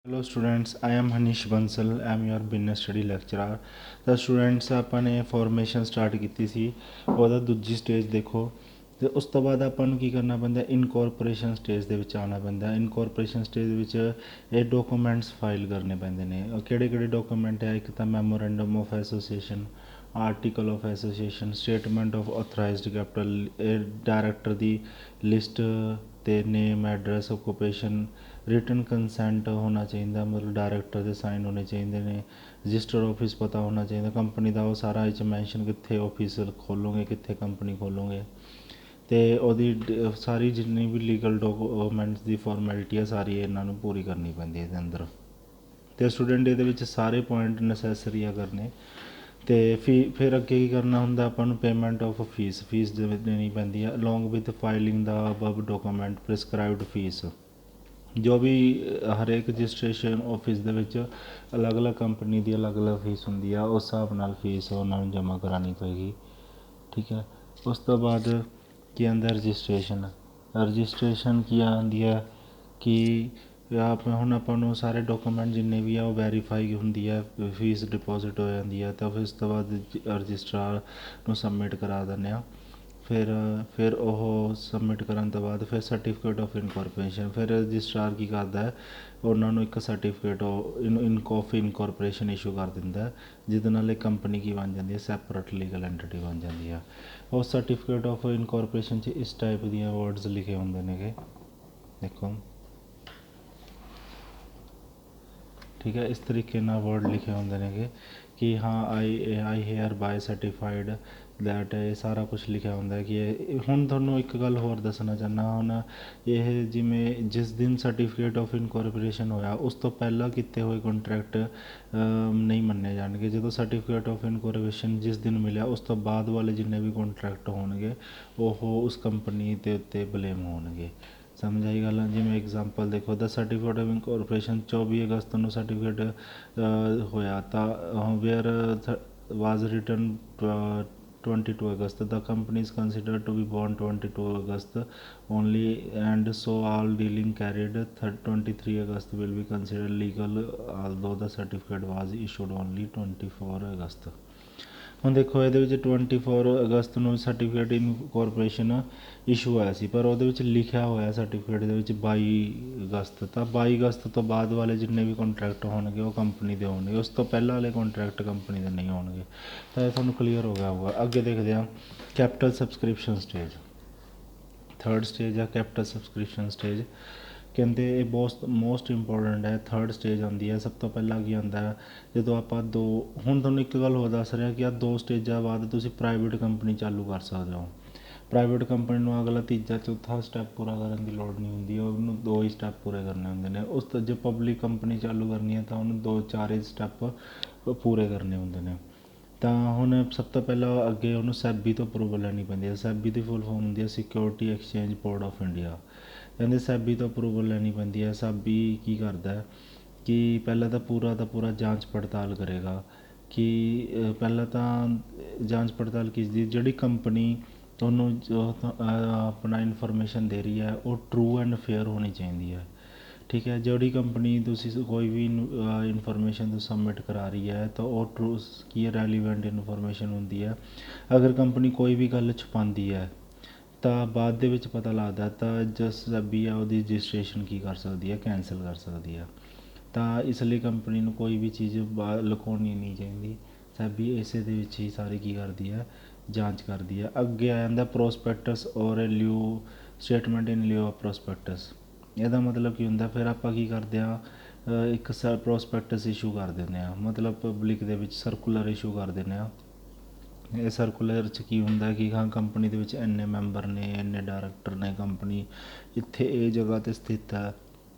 Hello students, I am Hanish Bansal, I am your business study lecturer. ਤਾਂ students ਆਪਾਂ ਨੇ formation start ਕੀਤੀ ਸੀ, ਉਹਦਾ ਦੂਜੀ ਸਟੇਜ ਦੇਖੋ। ਅਤੇ ਉਸ ਤੋਂ ਬਾਅਦ ਆਪਾਂ ਨੂੰ ਕੀ ਕਰਨਾ ਪੈਂਦਾ, ਇਨਕੋਰਪੋਰੇਸ਼ਨ ਸਟੇਜ ਦੇ ਵਿੱਚ ਆਉਣਾ ਪੈਂਦਾ। ਇਨਕੋਰਪੋਰੇਸ਼ਨ ਸਟੇਜ ਦੇ ਵਿੱਚ ਇਹ ਡਾਕੂਮੈਂਟਸ ਫਾਈਲ ਕਰਨੇ ਪੈਂਦੇ ਨੇ। ਕਿਹੜੇ ਕਿਹੜੇ ਡਾਕੂਮੈਂਟ ਹੈ? ਇੱਕ ਤਾਂ memorandum of association, article of association, statement of authorised capital, ਇਹ ਡਾਇਰੈਕਟਰ ਦੀ ਲਿਸਟ ਅਤੇ name, address, occupation, written consent ਹੋਣਾ ਚਾਹੀਦਾ, ਮਤਲਬ ਡਾਇਰੈਕਟਰ ਦੇ ਸਾਈਨ ਹੋਣੇ ਚਾਹੀਦੇ ਨੇ। ਰਜਿਸਟਰ ਆਫਿਸ ਪਤਾ ਹੋਣਾ ਚਾਹੀਦਾ ਕੰਪਨੀ ਦਾ, ਉਹ ਸਾਰਾ ਇਹ 'ਚ ਮੈਂਸ਼ਨ ਕਿੱਥੇ ਆਫਿਸ ਖੋਲੋਗੇ, ਕਿੱਥੇ ਕੰਪਨੀ ਖੋਲੋਗੇ, ਅਤੇ ਉਹਦੀ ਸਾਰੀ ਜਿੰਨੀ ਵੀ ਲੀਗਲ ਡਾਕੂਮੈਂਟਸ ਦੀ ਫੋਰਮੈਲਿਟੀ ਹੈ ਸਾਰੀ ਇਹਨਾਂ ਨੂੰ ਪੂਰੀ ਕਰਨੀ ਪੈਂਦੀ ਹੈ ਇਹਦੇ ਅੰਦਰ। ਅਤੇ ਸਟੂਡੈਂਟ ਇਹਦੇ ਵਿੱਚ ਸਾਰੇ ਪੁਆਇੰਟ ਨੈਸੈਸਰੀ ਆ ਕਰਨੇ। ਅਤੇ ਫਿਰ ਅੱਗੇ ਕੀ ਕਰਨਾ ਹੁੰਦਾ ਆਪਾਂ ਨੂੰ? ਪੇਮੈਂਟ ਆਫ ਫੀਸ ਦੇਣੀ ਪੈਂਦੀ ਹੈ ਅਲੋਂਗ ਵਿਦ ਫਾਈਲਿੰਗ ਦਾ ਅਬਵ ਡਾਕੂਮੈਂਟ ਪ੍ਰਿਸਕ੍ਰਾਈਬਡ ਫੀਸ। ਜੋ ਵੀ ਹਰੇਕ ਰਜਿਸਟ੍ਰੇਸ਼ਨ ਆਫਿਸ ਦੇ ਵਿੱਚ ਅਲੱਗ ਅਲੱਗ ਕੰਪਨੀ ਦੀ ਅਲੱਗ ਅਲੱਗ ਫੀਸ ਹੁੰਦੀ ਆ, ਉਸ ਹਿਸਾਬ ਨਾਲ ਫੀਸ ਉਹਨਾਂ ਨੂੰ ਜਮ੍ਹਾਂ ਕਰਾਉਣੀ ਪਏਗੀ। ਠੀਕ ਹੈ। ਉਸ ਤੋਂ ਬਾਅਦ ਕੀ ਆਉਂਦਾ? ਰਜਿਸਟ੍ਰੇਸ਼ਨ ਕੀ ਆਉਂਦੀ ਹੈ ਕਿ ਹੁਣ ਆਪਾਂ ਨੂੰ ਸਾਰੇ ਡਾਕੂਮੈਂਟ ਜਿੰਨੇ ਵੀ ਆ ਉਹ ਵੈਰੀਫਾਈ ਹੁੰਦੀ ਹੈ, ਫੀਸ ਡਿਪੋਜ਼ਿਟ ਹੋ ਜਾਂਦੀ ਹੈ, ਤਾਂ ਫਿਰ ਉਸ ਤੋਂ ਬਾਅਦ ਰਜਿਸਟਰਾਰ ਨੂੰ ਸਬਮਿਟ ਕਰਾ ਦਿੰਦੇ ਹਾਂ। ਫਿਰ ਉਹ ਸਬਮਿਟ ਕਰਨ ਤੋਂ ਬਾਅਦ ਫਿਰ ਸਰਟੀਫਿਕੇਟ ਆਫ ਇਨਕੋਰਪੋਰੇਸ਼ਨ, ਫਿਰ ਰਜਿਸਟਰਾਰ ਕੀ ਕਰਦਾ ਹੈ, ਉਹਨਾਂ ਨੂੰ ਇੱਕ ਸਰਟੀਫਿਕੇਟ ਆਫ ਇਨਕੋਰਪੋਰੇਸ਼ਨ ਇਸ਼ੂ ਕਰ ਦਿੰਦਾ, ਜਿਹਦੇ ਨਾਲ ਇਹ ਕੰਪਨੀ ਕੀ ਬਣ ਜਾਂਦੀ ਹੈ? ਸੈਪਰੇਟ ਲੀਗਲ ਐਂਟਿਟੀ ਬਣ ਜਾਂਦੀ ਆ। ਉਹ ਸਰਟੀਫਿਕੇਟ ਆਫ ਇਨਕੋਰਪੋਰੇਸ਼ਨ 'ਚ ਇਸ ਟਾਈਪ ਦੀਆਂ ਵਰਡਸ ਲਿਖੇ ਹੁੰਦੇ ਨੇਗੇ, ਦੇਖੋ। ਠੀਕ ਹੈ, ਇਸ ਤਰੀਕੇ ਨਾਲ ਵਰਡ ਲਿਖੇ ਹੁੰਦੇ ਨੇਗੇ ਕਿ ਹਾਂ ਆਈ ਹੇਅਰ ਬਾਏ ਸਰਟੀਫਾਈਡ ਦੈਟ, ਇਹ ਸਾਰਾ ਕੁਛ ਲਿਖਿਆ ਹੁੰਦਾ ਕਿ ਇਹ। ਹੁਣ ਤੁਹਾਨੂੰ ਇੱਕ ਗੱਲ ਹੋਰ ਦੱਸਣਾ ਚਾਹੁੰਦਾ, ਹੁਣ ਇਹ ਜਿਵੇਂ ਜਿਸ ਦਿਨ ਸਰਟੀਫਿਕੇਟ ਆਫ ਇਨਕੋਰਪੋਰੇਸ਼ਨ ਹੋਇਆ ਉਸ ਤੋਂ ਪਹਿਲਾਂ ਕੀਤੇ ਹੋਏ ਕੰਟਰੈਕਟ ਨਹੀਂ ਮੰਨੇ ਜਾਣਗੇ। ਜਦੋਂ ਸਰਟੀਫਿਕੇਟ ਆਫ ਇਨਕੋਰਪੋਰੇਸ਼ਨ ਜਿਸ ਦਿਨ ਮਿਲਿਆ ਉਸ ਤੋਂ ਬਾਅਦ ਵਾਲੇ ਜਿੰਨੇ ਵੀ ਕੰਟਰੈਕਟ ਹੋਣਗੇ ਉਹ ਉਸ ਕੰਪਨੀ ਦੇ ਉੱਤੇ ਬਲੇਮ ਹੋਣਗੇ। ਸਮਝ ਆਈ ਗੱਲ? ਜਿਵੇਂ ਐਗਜ਼ਾਮਪਲ ਦੇਖੋ, ਦਾ ਸਰਟੀਫਿਕੇਟ ਆਫ ਇਨਕੋਰਪੋਰੇਸ਼ਨ 24 ਅਗਸਤ ਨੂੰ ਸਰਟੀਫਿਕੇਟ ਹੋਇਆ ਤਾਂ where was written 22 August, the company is considered to be born 22 August only and so all dealing carried 23 August will be considered legal although the certificate was issued only 24 August. ਹੁਣ ਦੇਖੋ ਇਹਦੇ ਵਿੱਚ 24 ਅਗਸਤ ਨੂੰ certificate incorporation issue ਹੋਇਆ ਸੀ, ਪਰ ਉਹਦੇ ਵਿੱਚ ਲਿਖਿਆ ਹੋਇਆ ਸਰਟੀਫਿਕੇਟ ਦੇ ਵਿੱਚ 22 ਅਗਸਤ, ਤਾਂ 22 ਅਗਸਤ ਤੋਂ ਬਾਅਦ ਵਾਲੇ ਜਿੰਨੇ ਵੀ ਕੰਟਰੈਕਟ ਹੋਣਗੇ ਉਹ ਕੰਪਨੀ ਦੇ ਹੋਣਗੇ, ਉਸ ਤੋਂ ਪਹਿਲਾਂ ਵਾਲੇ ਕੰਟਰੈਕਟ ਕੰਪਨੀ ਦੇ ਨਹੀਂ ਹੋਣਗੇ। ਤਾਂ ਇਹ ਤੁਹਾਨੂੰ ਕਲੀਅਰ ਹੋ ਗਿਆ ਹੋਊਗਾ। ਅੱਗੇ ਦੇਖਦੇ ਹਾਂ capital subscription stage. Third stage ਆ ਕੈਪੀਟਲ ਸਬਸਕ੍ਰਿਪਸ਼ਨ ਸਟੇਜ। ਕਹਿੰਦੇ ਇਹ ਬਹੁਤ ਮੋਸਟ ਇੰਪੋਰਟੈਂਟ ਹੈ। ਥਰਡ ਸਟੇਜ ਆਉਂਦੀ ਹੈ। ਸਭ ਤੋਂ ਪਹਿਲਾਂ ਕੀ ਆਉਂਦਾ, ਜਦੋਂ ਆਪਾਂ ਹੁਣ ਤੁਹਾਨੂੰ ਇੱਕ ਗੱਲ ਹੋਰ ਦੱਸ ਰਿਹਾ ਕਿ ਆਹ 2 ਸਟੇਜਾਂ ਬਾਅਦ ਤੁਸੀਂ ਪ੍ਰਾਈਵੇਟ ਕੰਪਨੀ ਚਾਲੂ ਕਰ ਸਕਦੇ ਹੋ। ਪ੍ਰਾਈਵੇਟ ਕੰਪਨੀ ਨੂੰ ਅਗਲਾ ਤੀਜਾ ਚੌਥਾ ਸਟੈਪ ਪੂਰਾ ਕਰਨ ਦੀ ਲੋੜ ਨਹੀਂ ਹੁੰਦੀ, ਉਹਨੂੰ 2 ਹੀ ਸਟੈਪ ਪੂਰੇ ਕਰਨੇ ਹੁੰਦੇ ਨੇ। ਉਸ ਤੋਂ ਜੇ ਪਬਲਿਕ ਕੰਪਨੀ ਚਾਲੂ ਕਰਨੀ ਹੈ ਤਾਂ ਉਹਨੂੰ 2-4 ਸਟੈਪ ਪੂਰੇ ਕਰਨੇ ਹੁੰਦੇ ਨੇ। ਤਾਂ ਹੁਣ ਸਭ ਤੋਂ ਪਹਿਲਾਂ ਅੱਗੇ ਉਹਨੂੰ ਸੈਬੀ ਤੋਂ ਅਪਰੂਵਲ ਲੈਣੀ ਪੈਂਦੀ ਹੈ। ਸੈਬੀ ਦੀ ਫੁੱਲ ਫਾਰਮ ਹੁੰਦੀ ਹੈ security exchange board of India. ਕਹਿੰਦੇ ਸੈਬੀ ਤੋਂ ਅਪਰੂਵਲ ਲੈਣੀ ਪੈਂਦੀ ਹੈ। ਸੈਬੀ ਕੀ ਕਰਦਾ ਕਿ ਪਹਿਲਾਂ ਤਾਂ ਪੂਰਾ ਜਾਂਚ ਪੜਤਾਲ ਕਰੇਗਾ ਕਿ ਪਹਿਲਾਂ ਤਾਂ ਜਾਂਚ ਪੜਤਾਲ ਕਿਸ ਦੀ, ਜਿਹੜੀ ਕੰਪਨੀ ਤੁਹਾਨੂੰ ਆਪਣਾ ਇਨਫੋਰਮੇਸ਼ਨ ਦੇ ਰਹੀ ਹੈ ਉਹ ਟਰੂ ਐਂਡ ਫੇਅਰ ਹੋਣੀ ਚਾਹੀਦੀ ਹੈ। ਠੀਕ ਹੈ, ਜਿਹੜੀ ਕੰਪਨੀ ਤੁਸੀਂ ਕੋਈ ਵੀ ਇਨਫੋਰਮੇਸ਼ਨ ਸਬਮਿਟ ਕਰਾ ਰਹੀ ਹੈ ਤਾਂ ਉਹ ਟਰੂ ਕੀ ਰੈਲੀਵੈਂਟ ਇਨਫੋਰਮੇਸ਼ਨ ਹੁੰਦੀ ਹੈ। ਅਗਰ ਕੰਪਨੀ ਕੋਈ ਵੀ ਗੱਲ ਛੁਪਾਉਂਦੀ ਹੈ ਤਾਂ ਬਾਅਦ ਦੇ ਵਿੱਚ ਪਤਾ ਲੱਗਦਾ ਤਾਂ ਜਸ ਸੈਬੀ ਆ ਉਹਦੀ ਰਜਿਸਟ੍ਰੇਸ਼ਨ ਕੀ ਕਰ ਸਕਦੀ ਹੈ? ਕੈਂਸਲ ਕਰ ਸਕਦੀ ਹੈ। ਤਾਂ ਇਸ ਲਈ ਕੰਪਨੀ ਨੂੰ ਕੋਈ ਵੀ ਚੀਜ਼ ਲੁਕਾਉਣੀ ਨਹੀਂ ਚਾਹੀਦੀ। ਸੈਬੀ ਇਸੇ ਦੇ ਵਿੱਚ ਹੀ ਸਾਰੀ ਕੀ ਕਰਦੀ ਹੈ? ਜਾਂਚ ਕਰਦੀ ਹੈ। ਅੱਗੇ ਆ ਜਾਂਦਾ prospectus or lieu statement in lieu of prospectus. ਇਹਦਾ ਮਤਲਬ ਕੀ ਹੁੰਦਾ? ਫਿਰ ਆਪਾਂ ਕੀ ਕਰਦੇ ਹਾਂ, ਇੱਕ ਪ੍ਰੋਸਪੈਕਟਸ ਇਸ਼ੂ ਕਰ ਦਿੰਦੇ ਹਾਂ, ਮਤਲਬ ਪਬਲਿਕ ਦੇ ਵਿੱਚ ਸਰਕੂਲਰ ਇਸ਼ੂ ਕਰ ਦਿੰਦੇ ਹਾਂ। ਇਹ ਸਰਕੂਲਰ 'ਚ ਕੀ ਹੁੰਦਾ ਕਿ ਹਾਂ ਕੰਪਨੀ ਦੇ ਵਿੱਚ ਇੰਨੇ ਮੈਂਬਰ ਨੇ, ਇੰਨੇ ਡਾਇਰੈਕਟਰ ਨੇ, ਕੰਪਨੀ ਇੱਥੇ ਇਹ ਜਗ੍ਹਾ 'ਤੇ ਸਥਿਤ ਹੈ,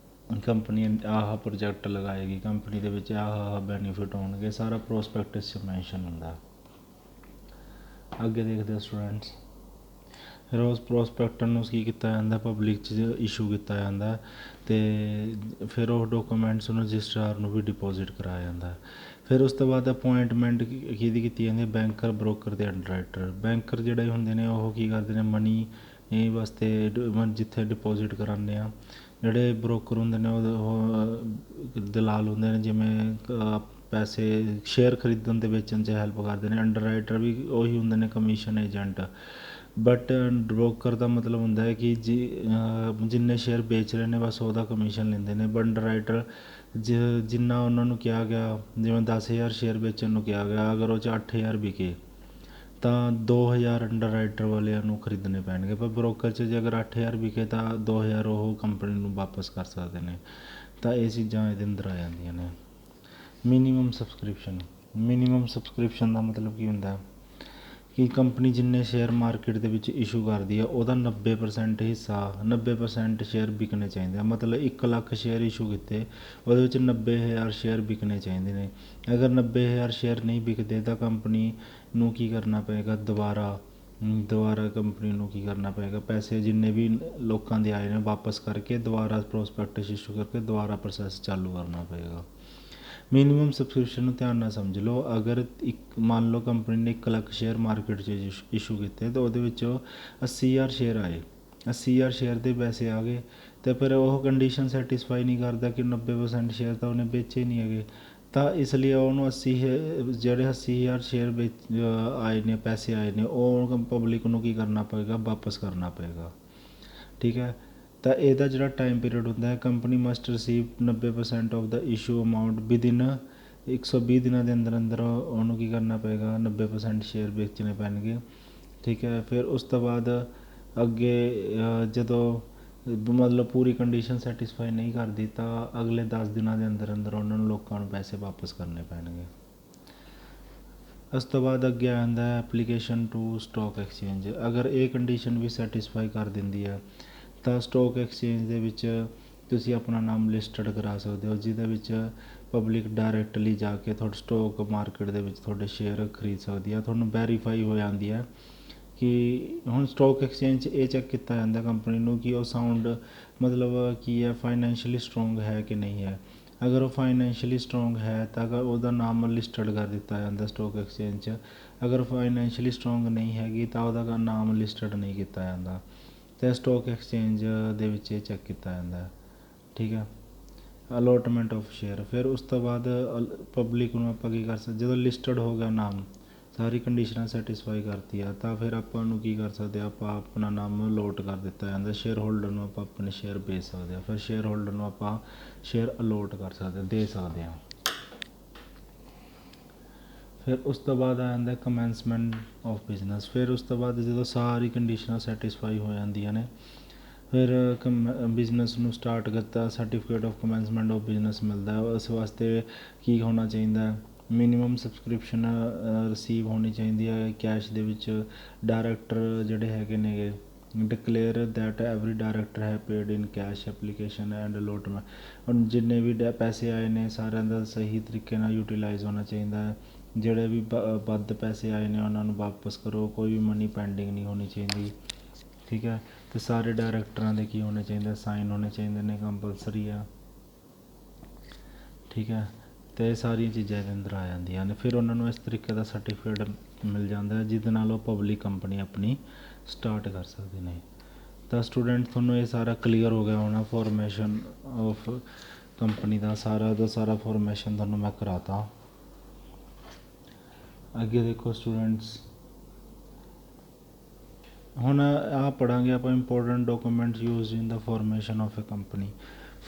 ਕੰਪਨੀ ਆਹ ਪ੍ਰੋਜੈਕਟ ਲਗਾਏਗੀ, ਕੰਪਨੀ ਦੇ ਵਿੱਚ ਆਹ ਬੈਨੀਫਿਟ ਹੋਣਗੇ, ਸਾਰਾ ਪ੍ਰੋਸਪੈਕਟਸ 'ਚ ਮੈਂਸ਼ਨ ਹੁੰਦਾ। ਅੱਗੇ ਦੇਖਦੇ ਹਾਂ ਸਟੂਡੈਂਟਸ। ਫਿਰ ਉਸ ਪ੍ਰੋਸਪੈਕਟਰ ਨੂੰ ਕੀ ਕੀਤਾ ਜਾਂਦਾ? ਪਬਲਿਕ 'ਚ ਇਸ਼ੂ ਕੀਤਾ ਜਾਂਦਾ ਅਤੇ ਫਿਰ ਉਹ ਡਾਕੂਮੈਂਟਸ ਨੂੰ ਰਜਿਸਟਰਾਰ ਨੂੰ ਵੀ ਡਿਪੋਜ਼ਿਟ ਕਰਾਇਆ ਜਾਂਦਾ। ਫਿਰ ਉਸ ਤੋਂ ਬਾਅਦ ਅਪੁਆਇੰਟਮੈਂਟ ਕਿਹਦੀ ਕੀਤੀ ਜਾਂਦੀ ਹੈ? ਬੈਂਕਰ, ਬਰੋਕਰ ਅਤੇ ਅੰਡਰਰਾਈਟਰ। ਬੈਂਕਰ ਜਿਹੜੇ ਹੁੰਦੇ ਨੇ ਉਹ ਕੀ ਕਰਦੇ ਨੇ? ਮਨੀ ਵਾਸਤੇ ਜਿੱਥੇ ਡਿਪੋਜ਼ਿਟ ਕਰਾਉਂਦੇ ਆ। ਜਿਹੜੇ ਬਰੋਕਰ ਹੁੰਦੇ ਨੇ ਉਹ ਦਲਾਲ ਹੁੰਦੇ ਨੇ, ਜਿਵੇਂ ਪੈਸੇ ਸ਼ੇਅਰ ਖਰੀਦਣ ਅਤੇ ਵੇਚਣ 'ਚ ਹੈਲਪ ਕਰਦੇ ਨੇ। ਅੰਡਰਰਾਈਟਰ ਵੀ ਉਹੀ ਹੁੰਦੇ ਨੇ, ਕਮਿਸ਼ਨ ਏਜੰਟ। ਬਟ ਬ੍ਰੋਕਰ ਦਾ ਮਤਲਬ ਹੁੰਦਾ ਹੈ ਕਿ ਜਿੰਨੇ ਸ਼ੇਅਰ ਵੇਚ ਰਹੇ ਨੇ ਬਸ ਉਹਦਾ ਕਮਿਸ਼ਨ ਲੈਂਦੇ ਨੇ। ਬਟ ਅੰਡਰਰਾਈਟਰ ਜਿੰਨਾ ਉਹਨਾਂ ਨੂੰ ਕਿਹਾ ਗਿਆ, ਜਿਵੇਂ 10,000 ਸ਼ੇਅਰ ਵੇਚਣ ਨੂੰ ਕਿਹਾ ਗਿਆ, ਅਗਰ ਉਹ 'ਚ 8,000 ਵਿਕੇ ਤਾਂ 2,000 ਅੰਡਰਰਾਈਟਰ ਵਾਲਿਆਂ ਨੂੰ ਖਰੀਦਣੇ ਪੈਣਗੇ। ਪਰ ਬ੍ਰੋਕਰ 'ਚ ਜੇ ਅਗਰ 8,000 ਵਿਕੇ ਤਾਂ 2,000 ਉਹ ਕੰਪਨੀ ਨੂੰ ਵਾਪਸ ਕਰ ਸਕਦੇ ਨੇ। ਤਾਂ ਇਹ ਚੀਜ਼ਾਂ ਇਹਦੇ ਅੰਦਰ ਆ ਜਾਂਦੀਆਂ ਨੇ। ਮਿਨੀਮਮ ਸਬਸਕ੍ਰਿਪਸ਼ਨ ਦਾ ਮਤਲਬ ਕੀ ਹੁੰਦਾ ਕਿ ਕੰਪਨੀ ਜਿੰਨੇ ਸ਼ੇਅਰ ਮਾਰਕੀਟ ਦੇ ਵਿੱਚ ਇਸ਼ੂ ਕਰਦੀ ਆ ਉਹਦਾ 90% ਹਿੱਸਾ, 90% ਸ਼ੇਅਰ ਵਿਕਣੇ ਚਾਹੀਦੇ ਆ। ਮਤਲਬ 1 ਲੱਖ ਸ਼ੇਅਰ ਇਸ਼ੂ ਕੀਤੇ, ਉਹਦੇ ਵਿੱਚ 90,000 ਸ਼ੇਅਰ ਵਿਕਣੇ ਚਾਹੀਦੇ ਨੇ। ਅਗਰ 90,000 ਸ਼ੇਅਰ ਨਹੀਂ ਵਿਕਦੇ ਤਾਂ ਕੰਪਨੀ ਨੂੰ ਕੀ ਕਰਨਾ ਪਏਗਾ, ਦੁਬਾਰਾ ਕੰਪਨੀ ਨੂੰ ਕੀ ਕਰਨਾ ਪਏਗਾ, ਪੈਸੇ ਜਿੰਨੇ ਵੀ ਲੋਕਾਂ ਦੇ ਆਏ ਨੇ ਵਾਪਸ ਕਰਕੇ ਦੁਬਾਰਾ ਪ੍ਰੋਸਪੈਕਟਸ ਇਸ਼ੂ ਕਰਕੇ ਦੁਬਾਰਾ ਪ੍ਰੋਸੈਸ ਚਾਲੂ ਕਰਨਾ ਪਏਗਾ। ਮਿਨੀਮਮ ਸਬਸਕ੍ਰਿਪਸ਼ਨ ਨੂੰ ਧਿਆਨ ਨਾਲ ਸਮਝ ਲਓ। ਅਗਰ ਮੰਨ ਲਓ ਕੰਪਨੀ ਨੇ 1 ਲੱਖ ਸ਼ੇਅਰ ਮਾਰਕੀਟ 'ਚ ਇਸ਼ੂ ਕੀਤੇ ਤਾਂ ਉਹਦੇ ਵਿੱਚੋਂ 80,000 ਸ਼ੇਅਰ ਆਏ, 80,000 ਸ਼ੇਅਰ ਦੇ ਪੈਸੇ ਆ ਗਏ, ਅਤੇ ਫਿਰ ਉਹ ਕੰਡੀਸ਼ਨ ਸੈਟਿਸਫਾਈ ਨਹੀਂ ਕਰਦਾ ਕਿ 90% ਸ਼ੇਅਰ ਤਾਂ ਉਹਨੇ ਵੇਚੇ ਨਹੀਂ ਹੈਗੇ। ਤਾਂ ਇਸ ਲਈ ਉਹਨੂੰ ਜਿਹੜੇ 80,000 ਸ਼ੇਅਰ ਆਏ ਨੇ, ਪੈਸੇ ਆਏ ਨੇ, ਉਹ ਪਬਲਿਕ ਨੂੰ ਕੀ ਕਰਨਾ ਪਏਗਾ, ਵਾਪਸ ਕਰਨਾ ਪਏਗਾ। ਠੀਕ ਹੈ। ਤਾਂ ਇਹਦਾ ਜਿਹੜਾ ਟਾਈਮ ਪੀਰੀਅਡ ਹੁੰਦਾ ਹੈ, company must receive 90% of the issue amount within 120 ਦਿਨਾਂ ਦੇ ਅੰਦਰ ਉਹਨੂੰ ਕੀ ਕਰਨਾ ਪਏਗਾ, 90% ਸ਼ੇਅਰ ਵੇਚਣੇ ਪੈਣਗੇ। ਠੀਕ ਹੈ। ਫਿਰ ਉਸ ਤੋਂ ਬਾਅਦ ਅੱਗੇ ਜਦੋਂ ਮਤਲਬ ਪੂਰੀ ਕੰਡੀਸ਼ਨ ਸੈਟਿਸਫਾਈ ਨਹੀਂ ਕਰਦੀ ਤਾਂ ਅਗਲੇ 10 ਦਿਨਾਂ ਦੇ ਅੰਦਰ ਉਹਨਾਂ ਨੂੰ ਲੋਕਾਂ ਨੂੰ ਪੈਸੇ ਵਾਪਸ ਕਰਨੇ ਪੈਣਗੇ। ਉਸ ਤੋਂ ਬਾਅਦ ਅੱਗੇ ਆ ਜਾਂਦਾ ਐਪਲੀਕੇਸ਼ਨ ਟੂ ਸਟਾਕ ਐਕਸਚੇਂਜ। ਅਗਰ ਇਹ ਕੰਡੀਸ਼ਨ ਵੀ ਸੈਟਿਸਫਾਈ ਕਰ ਦਿੰਦੀ ਹੈ ਤਾਂ ਸਟਾਕ ਐਕਸਚੇਂਜ ਦੇ ਵਿੱਚ ਤੁਸੀਂ ਆਪਣਾ ਨਾਮ ਲਿਸਟਡ ਕਰਾ ਸਕਦੇ ਹੋ, ਜਿਹਦੇ ਵਿੱਚ ਪਬਲਿਕ ਡਾਇਰੈਕਟਲੀ ਜਾ ਕੇ ਤੁਹਾਡੇ ਸਟਾਕ ਮਾਰਕੀਟ ਦੇ ਵਿੱਚ ਤੁਹਾਡੇ ਸ਼ੇਅਰ ਖਰੀਦ ਸਕਦੀ ਹੈ। ਤੁਹਾਨੂੰ ਵੈਰੀਫਾਈ ਹੋ ਜਾਂਦੀ ਹੈ ਕਿ ਹੁਣ ਸਟਾਕ ਐਕਸਚੇਂਜ 'ਚ ਇਹ ਚੈੱਕ ਕੀਤਾ ਜਾਂਦਾ ਕੰਪਨੀ ਨੂੰ ਕਿ ਉਹ ਸਾਊਂਡ ਮਤਲਬ ਕੀ ਹੈ, ਫਾਈਨੈਂਸ਼ੀਅਲੀ ਸਟਰੋਂਗ ਹੈ ਕਿ ਨਹੀਂ ਹੈ। ਅਗਰ ਉਹ ਫਾਈਨੈਂਸ਼ੀਅਲੀ ਸਟਰੋਂਗ ਹੈ ਤਾਂ ਉਹਦਾ ਨਾਮ ਲਿਸਟਡ ਕਰ ਦਿੱਤਾ ਜਾਂਦਾ ਸਟਾਕ ਐਕਸਚੇਂਜ 'ਚ। ਅਗਰ ਫਾਈਨੈਂਸ਼ੀਅਲੀ ਸਟਰੋਂਗ ਨਹੀਂ ਹੈਗੀ ਤਾਂ ਉਹਦਾ ਨਾਮ ਲਿਸਟਡ ਨਹੀਂ ਕੀਤਾ ਜਾਂਦਾ, ਅਤੇ ਸਟਾਕ ਐਕਸਚੇਂਜ ਦੇ ਵਿੱਚ ਇਹ ਚੈੱਕ ਕੀਤਾ ਜਾਂਦਾ। ਠੀਕ ਹੈ। Allotment of share. ਫਿਰ ਉਸ ਤੋਂ ਬਾਅਦ ਪਬਲਿਕ ਨੂੰ ਆਪਾਂ ਕੀ ਕਰ ਸਕਦੇ, ਜਦੋਂ ਲਿਸਟਡ ਹੋ ਗਿਆ ਨਾਮ, ਸਾਰੀ ਕੰਡੀਸ਼ਨਾਂ ਸੈਟਿਸਫਾਈ ਕਰਤੀ ਆ, ਤਾਂ ਫਿਰ ਆਪਾਂ ਨੂੰ ਕੀ ਕਰ ਸਕਦੇ ਆ, ਆਪਾਂ ਆਪਣਾ ਨਾਮ ਅਲੋਟ ਕਰ ਦਿੱਤਾ ਜਾਂਦਾ। ਸ਼ੇਅਰ ਹੋਲਡਰ ਨੂੰ ਆਪਾਂ ਆਪਣੇ ਸ਼ੇਅਰ ਵੇਚ ਸਕਦੇ ਹਾਂ। ਫਿਰ ਸ਼ੇਅਰ ਹੋਲਡਰ ਨੂੰ ਆਪਾਂ ਸ਼ੇਅਰ ਅਲੋਟ ਕਰ ਸਕਦੇ, ਦੇ ਸਕਦੇ ਹਾਂ। ਫਿਰ ਉਸ ਤੋਂ ਬਾਅਦ ਆ ਜਾਂਦਾ ਕਮੈਂਸਮੈਂਟ ਆਫ ਬਿਜ਼ਨਸ। ਫਿਰ ਉਸ ਤੋਂ ਬਾਅਦ ਜਦੋਂ ਸਾਰੀ ਕੰਡੀਸ਼ਨਾਂ ਸੈਟਿਸਫਾਈ ਹੋ ਜਾਂਦੀਆਂ ਨੇ, ਫਿਰ ਬਿਜ਼ਨਸ ਨੂੰ ਸਟਾਰਟ ਕੀਤਾ, ਸਰਟੀਫਿਕੇਟ ਆਫ ਕਮੈਂਸਮੈਂਟ ਆਫ ਬਿਜ਼ਨਸ ਮਿਲਦਾ। ਉਸ ਵਾਸਤੇ ਕੀ ਹੋਣਾ ਚਾਹੀਦਾ, ਮਿਨੀਮਮ ਸਬਸਕ੍ਰਿਪਸ਼ਨ ਰਿਸੀਵ ਹੋਣੀ ਚਾਹੀਦੀ ਹੈ ਕੈਸ਼ ਦੇ ਵਿੱਚ। ਡਾਇਰੈਕਟਰ ਜਿਹੜੇ ਹੈਗੇ ਨੇਗੇ ਡਿਕਲੇਅਰ ਦੈਟ ਐਵਰੀ ਡਾਇਰੈਕਟਰ ਹੈ paid in cash application and allotment. ਹੁਣ ਜਿੰਨੇ ਵੀ ਪੈਸੇ ਆਏ ਨੇ ਸਾਰਿਆਂ ਦਾ ਸਹੀ ਤਰੀਕੇ ਨਾਲ ਯੂਟੀਲਾਈਜ਼ ਹੋਣਾ ਚਾਹੀਦਾ ਹੈ। ਜਿਹੜੇ ਵੀ ਵੱਧ ਪੈਸੇ ਆਏ ਨੇ ਉਹਨਾਂ ਨੂੰ ਵਾਪਸ ਕਰੋ, ਕੋਈ ਵੀ ਮਨੀ ਪੈਂਡਿੰਗ ਨਹੀਂ ਹੋਣੀ ਚਾਹੀਦੀ। ਠੀਕ ਹੈ। ਅਤੇ ਸਾਰੇ ਡਾਇਰੈਕਟਰਾਂ ਦੇ ਕੀ ਹੋਣੇ ਚਾਹੀਦੇ, ਸਾਈਨ ਹੋਣੇ ਚਾਹੀਦੇ ਨੇ, ਕੰਪਲਸਰੀ ਆ। ਠੀਕ ਹੈ। ਅਤੇ ਇਹ ਸਾਰੀਆਂ ਚੀਜ਼ਾਂ ਇਹਦੇ ਅੰਦਰ ਆ ਜਾਂਦੀਆਂ ਨੇ। ਫਿਰ ਉਹਨਾਂ ਨੂੰ ਇਸ ਤਰੀਕੇ ਦਾ ਸਰਟੀਫਿਕੇਟ ਮਿਲ ਜਾਂਦਾ ਜਿਹਦੇ ਨਾਲ ਉਹ ਪਬਲਿਕ ਕੰਪਨੀ ਆਪਣੀ ਸਟਾਰਟ ਕਰ ਸਕਦੇ ਨੇ। ਤਾਂ ਸਟੂਡੈਂਟ ਤੁਹਾਨੂੰ ਇਹ ਸਾਰਾ ਕਲੀਅਰ ਹੋ ਗਿਆ ਹੋਣਾ, ਫੋਰਮੇਸ਼ਨ ਆਫ ਕੰਪਨੀ ਦਾ ਸਾਰਾ ਫੋਰਮੇਸ਼ਨ ਤੁਹਾਨੂੰ ਮੈਂ ਕਰਾਤਾ। ਅੱਗੇ ਦੇਖੋ ਸਟੂਡੈਂਟਸ, ਹੁਣ ਆਹ ਪੜ੍ਹਾਂਗੇ ਆਪਾਂ important documents used in the formation of A company.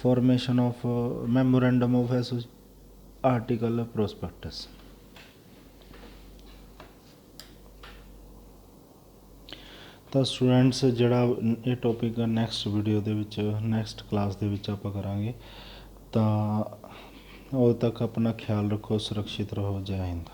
Formation of memorandum of article prospects. ਤਾਂ ਸਟੂਡੈਂਟਸ ਜਿਹੜਾ ਇਹ ਟੋਪਿਕ ਨੈਕਸਟ ਵੀਡੀਓ ਦੇ ਵਿੱਚ, ਨੈਕਸਟ ਕਲਾਸ ਦੇ ਵਿੱਚ ਆਪਾਂ ਕਰਾਂਗੇ। ਤਾਂ ਉਦੋਂ ਤੱਕ ਆਪਣਾ ਖਿਆਲ ਰੱਖੋ, ਸੁਰੱਖਿਅਤ ਰਹੋ। ਜੈ ਹਿੰਦ।